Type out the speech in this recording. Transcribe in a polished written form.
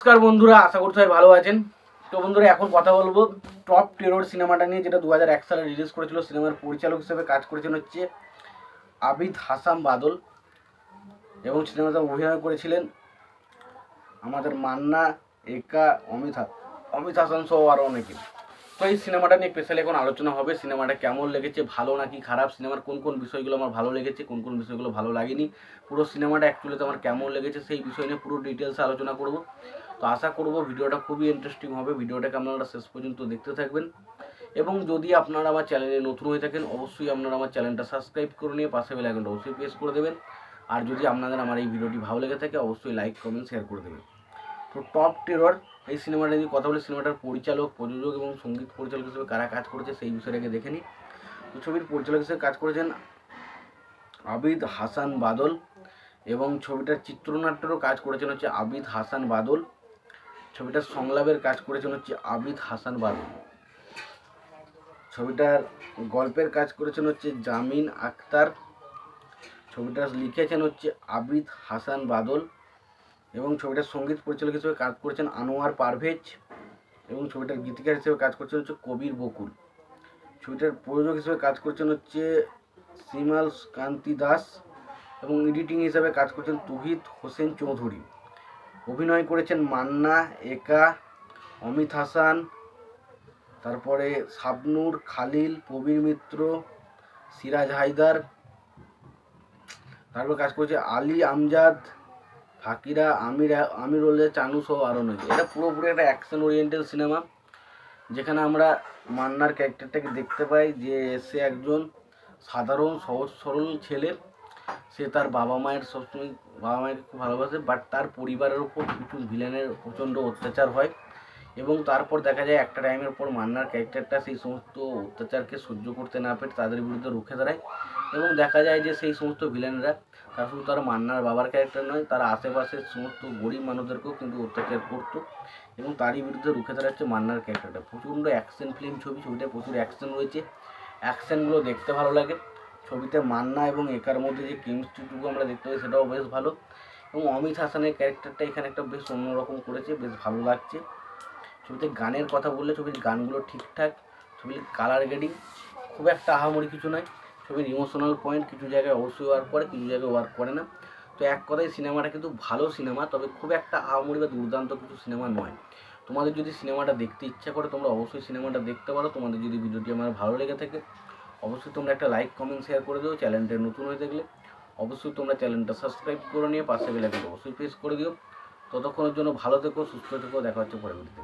নমস্কার বন্ধুরা, আশা করছি সবাই ভালো আছেন। তো বন্ধুরা, এখন কথা বলবো টপ টেরর সিনেমাটা নিয়ে, যেটা 2001 সালে রিলিজ করেছিল। সিনেমার পরিচালক হিসেবে কাজ করেছেন হচ্ছে আবিদ হাসান বাদল, এবং সিনেমাতে অভিনয় করেছিলেন আমাদের মান্না, একা, অমিত হাসান সহ আরও অনেকে। তো এই সিনেমাটা নিয়ে স্পেশালি এখন আলোচনা হবে। সিনেমাটা কেমন লেগেছে, ভালো নাকি খারাপ, সিনেমার কোন কোন বিষয়গুলো আমার ভালো লেগেছে, কোন কোন বিষয়গুলো ভালো লাগেনি, পুরো সিনেমাটা অ্যাকচুয়ালিতে আমার কেমন লেগেছে সেই বিষয় নিয়ে পুরো ডিটেলসে আলোচনা করব। তো আশা করব ভিডিওটা খুবই ইন্টারেস্টিং হবে। ভিডিওটাকে আপনারা শেষ পর্যন্ত দেখতে থাকবেন, এবং যদি আপনারা আমার চ্যানেলে নতুন হয়ে থাকেন অবশ্যই আপনারা আমার চ্যানেলটা সাবস্ক্রাইব করে নিয়ে পাশে বেল আইকনটা অবশ্যই প্রেস করে দেবেন। আর যদি আপনাদের আমার এই ভিডিওটি ভালো লেগে থাকে অবশ্যই লাইক, কমেন্ট, শেয়ার করে দেবেন। তো টপ টেরর এই সিনেমাটা নিয়ে কথা বলে, সিনেমাটার পরিচালক, প্রযোজক এবং সঙ্গীত পরিচালক হিসেবে কারা কাজ করেছে সেই বিষয়টাকে দেখে নিই। তো ছবির পরিচালক হিসেবে কাজ করেছেন আবিদ হাসান বাদল, এবং ছবিটার চিত্রনাট্যেরও কাজ করেছেন হচ্ছে আবিদ হাসান বাদল। ছবিটার সংলাপের কাজ করেছেন হচ্ছে আবিদ হাসান বাদল। ছবিটার গল্পের কাজ করেছেন হচ্ছে জামিন আক্তার। ছবিটা লিখেছেন হচ্ছে আবিদ হাসান বাদল, এবং ছবিটার সঙ্গীত পরিচালক হিসেবে কাজ করেছেন আনোয়ার পারভেজ, এবং ছবিটার গীতিকার হিসেবে কাজ করছেন হচ্ছে কবির বকুল। ছবিটার প্রযোজক হিসেবে কাজ করছেন হচ্ছে সিমাল কান্তি দাস, এবং এডিটিং হিসেবে কাজ করছেন তুহিদ হোসেন চৌধুরী। অভিনয় করেছেন মান্না, একা, অমিত হাসান, তারপরে শাবনূর, খালিল, প্রবীর মিত্র, সিরাজ হায়দার, তারপর কাজ করেছে আলী আমজাদ, ফাকিরা, আমিরুল্লাহ চানু সহ আরও অনেকে। এটা পুরোপুরি একটা অ্যাকশন ওরিয়েন্টেড সিনেমা, যেখানে আমরা মান্নার ক্যারেক্টারটাকে দেখতে পাই যে সে একজন সাধারণ সহজ সরল ছেলে। সে তার বাবা মায়ের সবসময় বাবা মায়ের খুব ভালোবাসে, বাট তার পরিবারের উপর কিছু ভিলেনের প্রচণ্ড অত্যাচার হয়, এবং তারপর দেখা যায় একটা টাইমের পর মান্নার ক্যারেক্টারটা সেই সমস্ত অত্যাচারকে সহ্য করতে না পেরে তাদের বিরুদ্ধে রুখে দাঁড়ায়, এবং দেখা যায় যে সেই সমস্ত ভিলেনরা তার শুধু তার মান্নার বাবার ক্যারেক্টার নয়, তার আশেপাশের সমস্ত গরিব মানুষদেরকেও কিন্তু অত্যাচার করতো, এবং তারই বিরুদ্ধে রুখে দাঁড়াচ্ছে মান্নার ক্যারেক্টারটা। প্রচণ্ড অ্যাকশন ফিল্ম ছবিটায় প্রচুর অ্যাকশন রয়েছে, অ্যাকশনগুলো দেখতে ভালো লাগে। ছবিতে মান্না এবং একার মধ্যে যে কেমিস্ট্রিটুকু আমরা দেখতে পাই সেটাও বেশ ভালো, এবং অমিত হাসানের ক্যারেক্টারটা এখানে একটা বেশ অন্যরকম করেছে, বেশ ভালো লাগছে। ছবিতে গানের কথা বললে ছবির গানগুলো ঠিকঠাক, ছবির কালার গ্রেডিং খুব একটা আহামরি কিছু নয়, ছবির ইমোশনাল পয়েন্ট কিছু জায়গায় অবশ্যই ওয়ার্ক করে, কিছু জায়গায় ওয়ার্ক করে না। তো এক কথায় সিনেমাটা কিন্তু ভালো সিনেমা, তবে খুব একটা আহামরি বা দুর্দান্ত কিছু সিনেমা নয়। তোমাদের যদি সিনেমাটা দেখতে ইচ্ছা করে তোমরা অবশ্যই সিনেমাটা দেখতে পারো। তোমাদের যদি ভিডিওটি আমার ভালো লেগে থাকে অবশ্যই তোমরা একটা লাইক, কমেন্ট, শেয়ার করে দিও। চ্যানেলটা নতুন হয়ে থাকলে অবশ্যই তোমরা চ্যানেলটা সাবস্ক্রাইব করে নিয়ে পাশে বেল আইকনটা অবশ্যই প্রেস করে দিও। ততক্ষণের জন্য ভালো থেকো, সুস্থ থেকো, দেখা হচ্ছে পরবর্তীতে।